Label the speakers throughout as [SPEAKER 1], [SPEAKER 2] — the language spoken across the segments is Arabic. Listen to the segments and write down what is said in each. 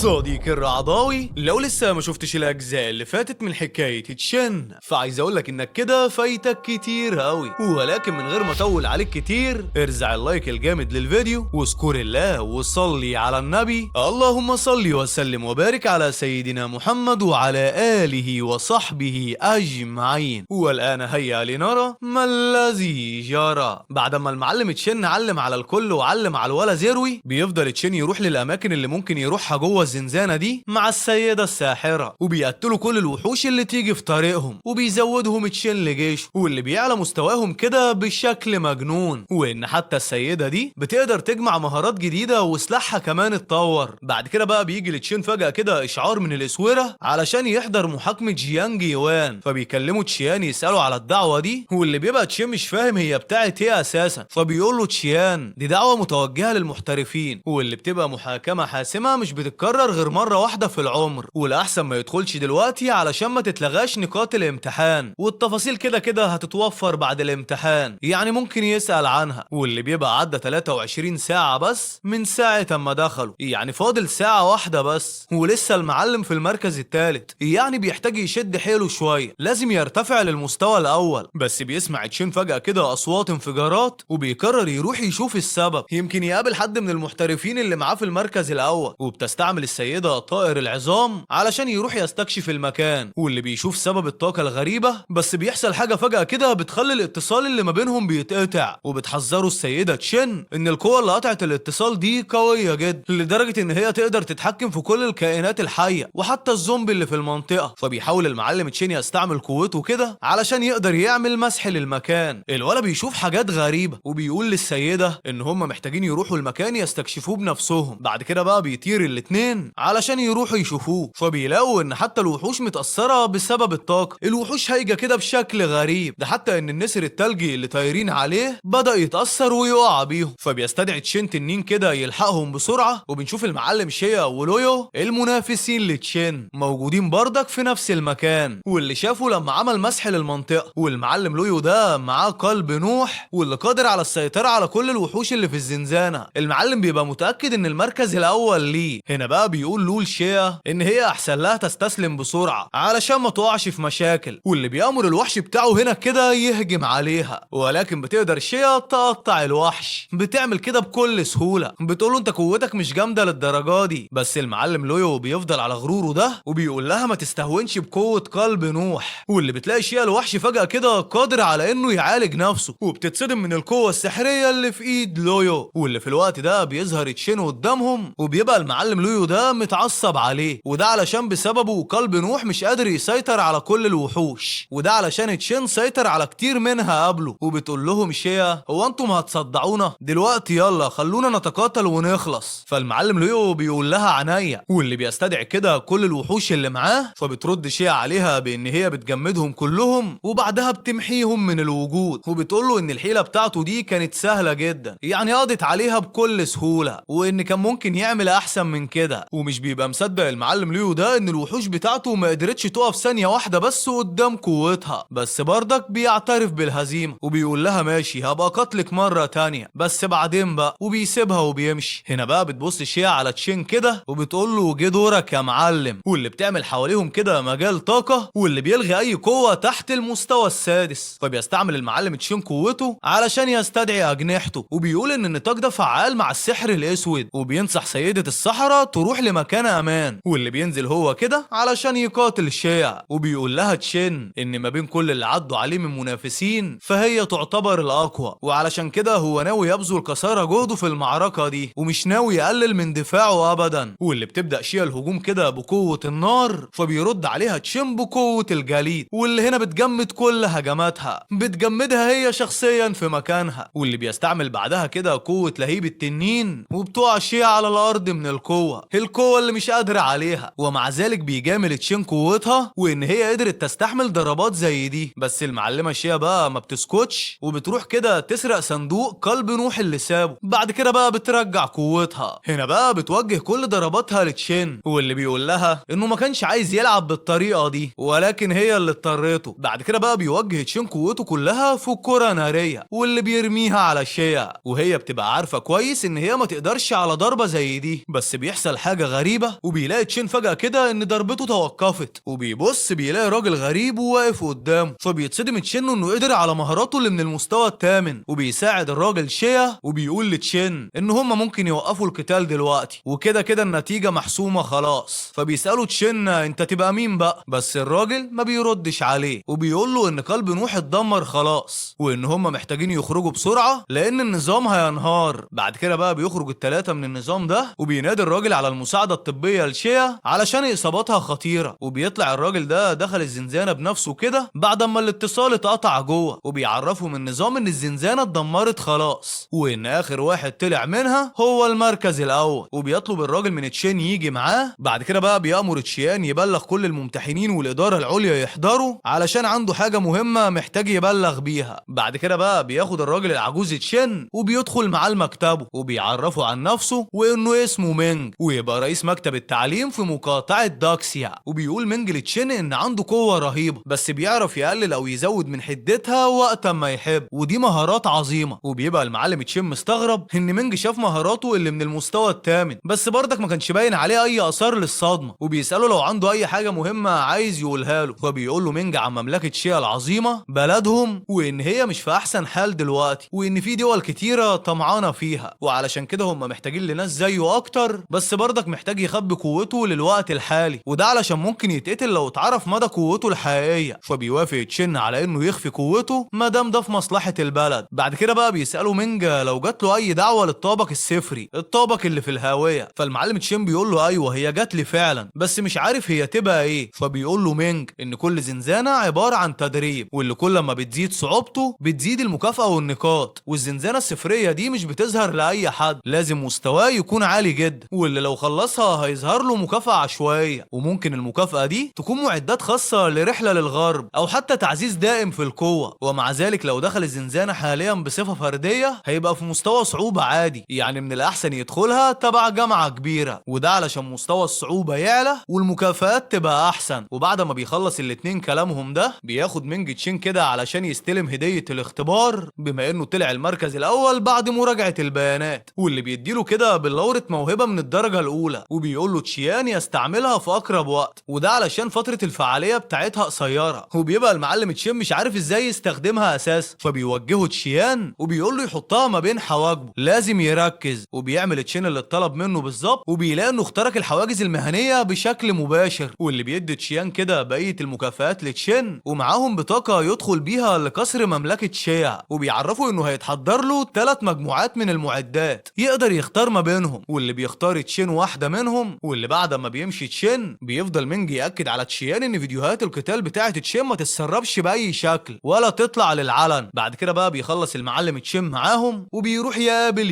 [SPEAKER 1] صديقي الرعضاوي، لو لسه ما شفتش الاجزاء اللي فاتت من حكايه تشين فعايز اقولك انك كده فايتك كتير قوي، ولكن من غير ما اطول عليك كتير ارزع اللايك الجامد للفيديو واذكر الله وصلي على النبي. اللهم صل وسلم وبارك على سيدنا محمد وعلى اله وصحبه اجمعين. والان هيا لنرى ما الذي جرى. بعد ما المعلم تشين علم على الكل وعلم على الولا زيروي، بيفضل تشين يروح للاماكن اللي ممكن يروحها جوه الزنزانه دي مع السيده الساحره، وبيقتلوا كل الوحوش اللي تيجي في طريقهم، وبيزودهم تشين لجيشه، واللي بيعلى مستواهم كده بشكل مجنون، وان حتى السيده دي بتقدر تجمع مهارات جديده وسلاحها كمان اتطور. بعد كده بقى بيجي لتشين فجاه كده اشعار من الاسوره علشان يحضر محاكمه جيانج يوان، فبيكلموا تشيان يسالوا على الدعوه دي، واللي بيبقى تشين مش فاهم هي بتاعت ايه اساسا، فبيقول له تشيان دي دعوه متوجهه للمحترفين، واللي بتبقى محاكمه حاسمه مش بتتكرر غير مرة واحدة في العمر، والأحسن ما يدخلش دلوقتي علشان ما تتلغاش نقاط الامتحان، والتفاصيل كده كده هتتوفر بعد الامتحان، يعني ممكن يسأل عنها. واللي بيبقى عدى 23 ساعة بس من ساعة اما دخلوا، يعني فاضل ساعة واحدة بس، ولسه المعلم في المركز الثالث، يعني بيحتاج يشد حيله شوية، لازم يرتفع للمستوى الأول. بس بيسمع تشين فجأة كده أصوات انفجارات، وبيقرر يروح يشوف السبب، يمكن يقابل حد من المحترفين اللي معاه في المركز الأول، وبتستعمل السيدة طائر العظام علشان يروح يستكشف المكان، واللي بيشوف سبب الطاقة الغريبة. بس بيحصل حاجة فجأة كده بتخلي الاتصال اللي ما بينهم بيتقطع، وبتحذره السيدة تشين ان القوة اللي قطعت الاتصال دي قوية جدا لدرجة ان هي تقدر تتحكم في كل الكائنات الحية وحتى الزومبي اللي في المنطقة. فبيحاول المعلم تشين يستعمل قوته كده علشان يقدر يعمل مسح للمكان. الولا بيشوف حاجات غريبة، وبيقول للسيدة ان هم محتاجين يروحوا المكان يستكشفوه بنفسهم. بعد كده بقى بيطير الاتنين علشان يروحوا يشوفوه، فبيلاقوا ان حتى الوحوش متأثرة بسبب الطاقة، الوحوش هايجة كده بشكل غريب، ده حتى ان النسر التلجي اللي طايرين عليه بدأ يتأثر ويقع بيهم. فبيستدعي تشين تنين كده يلحقهم بسرعة، وبنشوف المعلم شيا ولويو المنافسين لتشين موجودين بردك في نفس المكان، واللي شافوا لما عمل مسح للمنطقة. والمعلم لويو ده معاه قلب نوح، واللي قادر على السيطرة على كل الوحوش اللي في الزنزانة. المعلم بيبقى متأكد ان المركز الاول ليه. هنا بقى بيقول لول شيا ان هي احسن لها تستسلم بسرعه علشان ما تقعش في مشاكل، واللي بيامر الوحش بتاعه هنا كده يهجم عليها، ولكن بتقدر شيا تقطع الوحش، بتعمل كده بكل سهوله، بتقول له انت قوتك مش جامده للدرجه دي. بس المعلم لويو بيفضل على غروره ده، وبيقول لها ما تستهونش بقوه قلب نوح. واللي بتلاقي شيا الوحش فجاه كده قادر على انه يعالج نفسه، وبتتصدم من القوه السحريه اللي في ايد لويو. واللي في الوقت ده بيظهر تشين قدامهم، وبيبقى المعلم لويو ده متعصب عليه، وده علشان بسببه قلب نوح مش قادر يسيطر على كل الوحوش، وده علشان تشين سيطر على كتير منها قبله. وبتقول لهم شيا هو انتم هتصدعونا دلوقتي، يلا خلونا نتقاتل ونخلص. فالمعلم لويو بيقول لها عناية، واللي بيستدعي كده كل الوحوش اللي معاه، فبترد شيا عليها بان هي بتجمدهم كلهم وبعدها بتمحيهم من الوجود، وبتقول له ان الحيلة بتاعته دي كانت سهلة جدا، يعني قضت عليها بكل سهولة، وان كان ممكن يعمل احسن من كده. ومش بيبقى مصدق المعلم ليو ده ان الوحوش بتاعته ما قدرتش تقف ثانيه واحده بس قدام قوتها، بس بردك بيعترف بالهزيمه، وبيقول لها ماشي هبقى قتلك مره تانية بس بعدين بقى، وبيسيبها وبيمشي. هنا بقى بتبص شيا على تشين كده وبتقول له جه دورك يا معلم، واللي بتعمل حواليهم كده مجال طاقه، واللي بيلغي اي قوه تحت المستوى السادس. فبيستعمل المعلم تشين قوته علشان يستدعي اجنحته، وبيقول ان النطاق ده فعال مع السحر الاسود، وبينصح سيده الصحراء تروح لمكان امان، واللي بينزل هو كده علشان يقاتل شيا. وبيقول لها تشين ان ما بين كل اللي عدوا عليه من منافسين فهي تعتبر الاقوى، وعلشان كده هو ناوي يبذل قصارى جهده في المعركه دي، ومش ناوي يقلل من دفاعه ابدا. واللي بتبدا شيا الهجوم كده بقوه النار، فبيرد عليها تشين بقوه الجليد، واللي هنا بتجمد كل هجماتها، بتجمدها هي شخصيا في مكانها. واللي بيستعمل بعدها كده قوه لهيب التنين، وبتقع شيا على الارض من القوه اللي مش قادره عليها، ومع ذلك بيجامل تشين قوتها وان هي قدرت تستحمل ضربات زي دي. بس المعلمه شيا بقى ما بتسكتش، وبتروح كده تسرق صندوق قلب نوح اللي سابه، بعد كده بقى بترجع قوتها. هنا بقى بتوجه كل ضرباتها لتشين، واللي بيقول لها انه ما كانش عايز يلعب بالطريقه دي، ولكن هي اللي اضطرته. بعد كده بقى بيوجه تشين قوته كلها في كره ناريه، واللي بيرميها على شيا، وهي بتبقى عارفه كويس ان هي ما تقدرش على ضربه زي دي. بس بيحصل حاجه حاجة غريبة، وبيلاقي تشين فجأة كده ان ضربته توقفت، وبيبص بيلاقي راجل غريب وواقف قدامه، فبيتصدم تشين انه قدر على مهاراته اللي من المستوى الثامن، وبيساعد الراجل شيا، وبيقول لتشين ان هما ممكن يوقفوا القتال دلوقتي، وكده كده النتيجة محسومة خلاص. فبيسألوا تشين انت تبقى مين بقى، بس الراجل ما بيردش عليه، وبيقول له ان قلب نوح اتدمر خلاص، وان هما محتاجين يخرجوا بسرعة لان النظام هينهار. بعد كده بقى بيخرج الثلاثة من النظام ده، وبينادي الراجل على المساعدة الطبية لشيا علشان اصاباتها خطيرة، وبيطلع الراجل ده دخل الزنزانة بنفسه كده بعد ما الاتصال اتقطع جوه، وبيعرفهم النظام ان الزنزانة اتدمرت خلاص، وان اخر واحد طلع منها هو المركز الاول، وبيطلب الراجل من تشين يجي معاه. بعد كده بقى بيأمر تشيان يبلغ كل الممتحنين والإدارة العليا يحضروا علشان عنده حاجة مهمة محتاج يبلغ بيها. بعد كده بقى بياخد الراجل العجوز تشين وبيدخل معاه لمكتبه، وبيعرفه عن نفسه وانه اسمه مينج، ويبقى رئيس مكتب التعليم في مقاطعة داكسيا. وبيقول مينج لتشين ان عنده قوة رهيبة، بس بيعرف يقلل او يزود من حدتها وقت ما يحب، ودي مهارات عظيمة. وبيبقى المعلم تشين مستغرب ان مينج شاف مهاراته اللي من المستوى الثامن، بس برضك ما كانش باين عليه اي اثار للصدمة، وبيسأله لو عنده اي حاجة مهمة عايز يقولها له. فبيقول له مينج عن مملكة شيا العظيمة بلدهم، وان هي مش في احسن حال دلوقتي، وان في دول كتيرة طمعانة فيها، وعلشان كده هم محتاجين لناس زيه اكتر، بس برضك محتاج يخبي قوته للوقت الحالي، وده علشان ممكن يتقتل لو اتعرف مدى قوته الحقيقية. فبيوافق تشين على انه يخفي قوته ما دام ده في مصلحة البلد. بعد كده بقى بيسأله مينج لو جات له اي دعوة للطابق الصفري، الطابق اللي في الهاوية. فالمعلم تشين بيقول له ايوه هي جات لي فعلا، بس مش عارف هي تبقى ايه. فبيقول له مينج ان كل زنزانة عبارة عن تدريب، واللي كل ما بتزيد صعوبته بتزيد المكافأة والنقاط، والزنزانة الصفرية دي مش بتظهر لأي حد، لازم مستواه يكون عالي جدا، واللي لو خلصها هيظهر له مكافأة عشوائية، وممكن المكافأة دي تكون معدات خاصة لرحلة للغرب او حتى تعزيز دائم في القوة. ومع ذلك لو دخل الزنزانة حاليا بصفة فردية هيبقى في مستوى صعوبة عادي، يعني من الأحسن يدخلها تبع جامعة كبيرة، وده علشان مستوى الصعوبة يعلى والمكافآت تبقى أحسن. وبعد ما بيخلص الاتنين كلامهم ده بياخد مينج تشين كده علشان يستلم هدية الاختبار، بما انه طلع المركز الأول بعد مراجعة البيانات، واللي بيديله كده بلورة موهبة من الدرجة الأولى، وبيقول له تشيان يستعملها في أقرب وقت، وده علشان فترة الفعالية بتاعتها قصيرة، وبيبقى المعلم تشين مش عارف ازاي يستخدمها أساسا. فبيوجهه تشيان وبيقول له يحطها ما بين حواجبه، لازم يركز، وبيعمل تشين اللي اتطلب منه بالظبط، وبيلاقي انه اخترق الحواجز المهنية بشكل مباشر، واللي بيدي تشيان كده بقية المكافآت لتشين، ومعاهم بطاقة يدخل بيها لقصر مملكة شيا، وبيعرفوا انه هيتحضر له 3 مجموعات من المعدات يقدر يختار ما بينهم، واللي بيختار تشين واحدة منهم. واللي بعد ما بيمشي تشين بيفضل مينج يأكد على تشيان ان فيديوهات القتال بتاعة تشين ما تتسربش بأي شكل ولا تطلع للعلن. بعد كده بقى بيخلص المعلم تشين معاهم وبيروح يقابل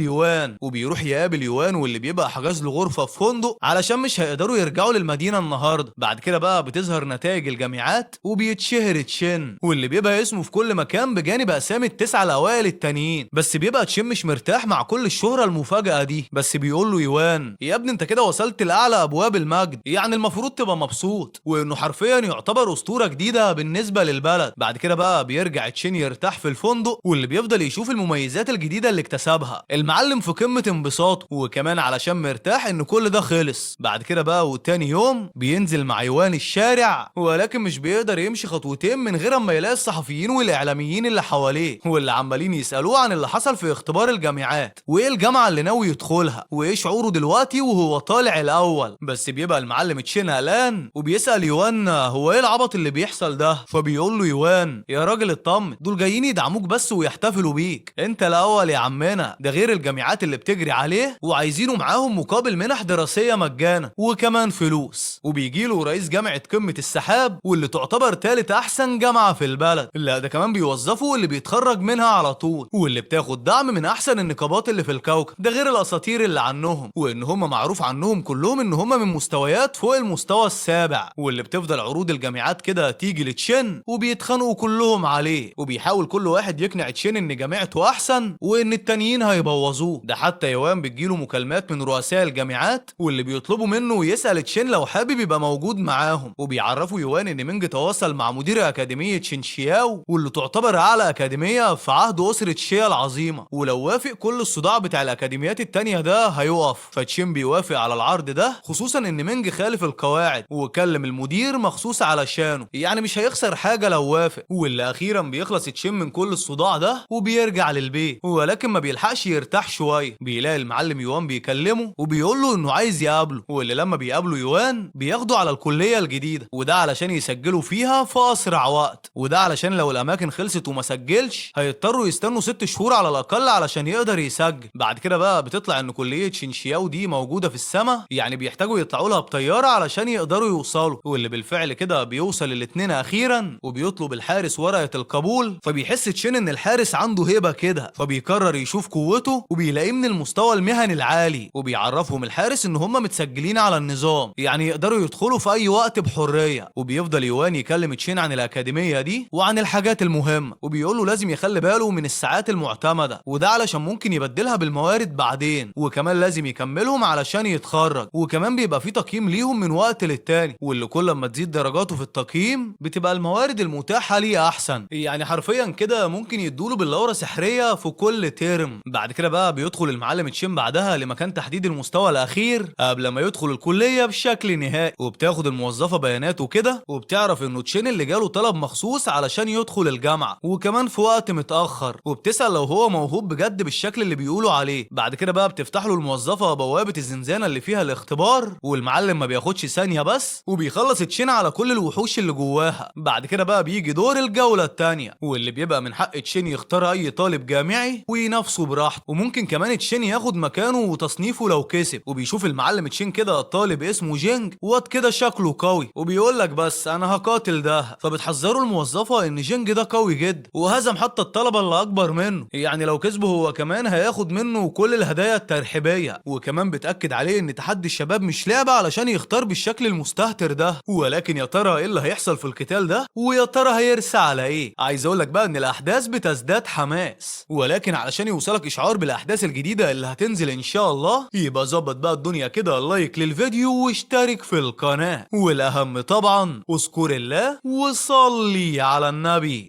[SPEAKER 1] يوان، واللي بيبقى حجز له غرفة في فندق علشان مش هيقدروا يرجعوا للمدينة النهاردة. بعد كده بقى بتظهر نتائج الجامعات وبيتشهر تشين، واللي بيبقى اسمه في كل مكان بجانب اسامي ال9 الاوائل التانيين، بس بيبقى تشين مش مرتاح مع كل الشهرة المفاجأة دي. بس بيقول له يوان يا ابني انت كده وصلت لاعلى ابواب المجد، يعني المفروض تبقى مبسوط، وانه حرفيا يعتبر اسطورة جديدة بالنسبة للبلد. بعد كده بقى بيرجع تشين يرتاح في الفندق، واللي بيفضل يشوف المميزات الجديدة اللي اكتسبها. المعلم في قمة انبساطه، وكمان علشان مرتاح ان كل ده خلص. بعد كده بقى وتاني يوم بينزل مع يوان الشارع، ولكن مش بيقدر يمشي خطوتين من غير اما يلاقي الصحفيين والاعلاميين اللي حواليه، واللي عمالين يسالوه عن اللي حصل في اختبار الجامعات، وايه الجامعه اللي ناوي يدخلها، وايه شعوره دلوقتي وهو طالع الاول. بس بيبقى المعلم تشين قلقان، وبيسال يوان هو ايه العبط اللي بيحصل ده. فبيقول له يوان يا راجل اطمن، دول جايين يدعموك بس ويحتفلوا بيك، انت الاول يا عمنا، ده غير الجامعات اللي بتجري عليه وعايزينه معاهم مقابل منح دراسيه مجانا وكمان فلوس. وبيجي له رئيس جامعه قمه السحاب، واللي تعتبر ثالث احسن جامعه في البلد، لا ده كمان بيوظفوا اللي بيتخرج منها على طول، واللي بتاخد دعم من احسن النقابات اللي في الكوكب، ده غير الاساطير اللي عنهم، وان هم معروف عنهم كلهم ان هم من مستويات فوق المستوى السابع. واللي بتفضل عروض الجامعات كده تيجي لتشين وبيتخانقوا كلهم عليه، وبيحاول كل واحد يقنع تشين ان جامعته احسن وان التانيين هيبوظوه. ده حتى يوان بتجيله مكالمات من رؤساء الجامعات، واللي بيطلبوا منه يسال تشين لو حابب يبقى موجود معاهم، وبيعرفوا يوان ان مينج تواصل مع مدير اكاديميه شينشياو، واللي تعتبر اعلى اكاديميه في عهد اسره شيا العظيمه، ولو وافق كل الصداع بتاع الاكاديميات التانيه ده هيقف. فتشين بيوافق يوافق على العرض ده، خصوصا ان مينج خالف القواعد وكلم المدير مخصوص علشانه، يعني مش هيخسر حاجه لو وافق. واللي اخيرا بيخلص تشين من كل الصداع ده وبيرجع للبيت، ولكن ما بيلحقش يرتاح شويه، بيلاقي المعلم يوان بيكلمه وبيقول له انه عايز يقابله، واللي لما بيقابله يوان بياخده على الكليه الجديده، وده علشان يسجلوا فيها في اسرع وقت، وده علشان لو الاماكن خلصت وما سجلش هيضطروا يستنوا 6 شهور على الاقل علشان يقدر يسجل. بعد كده بقى بتطلع ان كليه شينشياو دي موجوده في السماء، يعني بيحتاجوا يطلعوا لها بطياره علشان يقدروا يوصلوا، واللي بالفعل كده بيوصل الاتنين اخيرا وبيطلب الحارس ورقه القبول. فبيحس تشين ان الحارس عنده هيبه كده، فبيقرر يشوف قوته وبيلاقيه من المستوى المهني العالي، وبيعرفهم الحارس ان هم متسجلين على النظام، يعني يقدروا يدخلوا في اي وقت بحريه. وبيفضل يوان يكلم تشين عن الاكاديميه دي وعن الحاجات المهمه، وبيقول له لازم يخلي باله من الساعات المعتمده، وده علشان ممكن يبدلها بالموارد بعدين، وكمان لازم يكملهم علشان يتخرج، وكمان بيبقى في تقييم ليهم من وقت للتاني، واللي كل ما تزيد درجاته في التقييم بتبقى الموارد المتاحه ليه احسن، يعني حرفيا كده ممكن يدوله باللورة سحريه في كل ترم. بعد كده بقى بيدخل المعلم تشين بعدها لمكان تحديد المستوى الاخير قبل ما يدخل الكليه بشكل نهائي، وبتاخد الموظفه بياناته كده، وبتعرف انه تشين اللي جاله طلب مخصوص علشان يدخل الجامعه، وكمان في وقت متاخر، وبتسال لو هو موهوب بجد بالشكل اللي بيقولوا عليه. بعد كده بقى بتفتح له الموظفه بوابه الزنزانه اللي فيها الاختبار، والمعلم ما بياخدش ثانيه بس وبيخلص تشين على كل الوحوش اللي جواها. بعد كده بقى بيجي دور الجوله الثانيه، واللي بيبقى من حق تشين يختار اي طالب جامعي وينافسه براحته، وممكن كمان تشين ياخد مكانه وتصنيفه لو كسب. وبيشوف المعلم تشين كده طالب اسمه جينج، واد كده شكله قوي، وبيقول لك بس انا هقاتل ده، فبتحذره الموظفه ان جينج ده قوي جدا وهزم حتى الطلبه اللي اكبر منه، يعني لو كسبه هو كمان هياخد منه كل الهدايا الترحيبيه. وكمان بتاكد عليه ان تحدي الشباب مش لعبه علشان يختار بالشكل المستهتر ده، ولكن يا ترى ايه اللي هيحصل في القتال ده، ويا ترى هيرسى على ايه. عايز اقول لك بقى ان الاحداث بتزداد حماس، ولكن علشان يوصلك اشعار بالاحداث الجديده اللي هتنزل ان شاء الله، يبقى ظبط بقى الدنيا كده، لايك للفيديو واشترك في القناه، والاهم طبعا اذكر الله وصلي على النبي.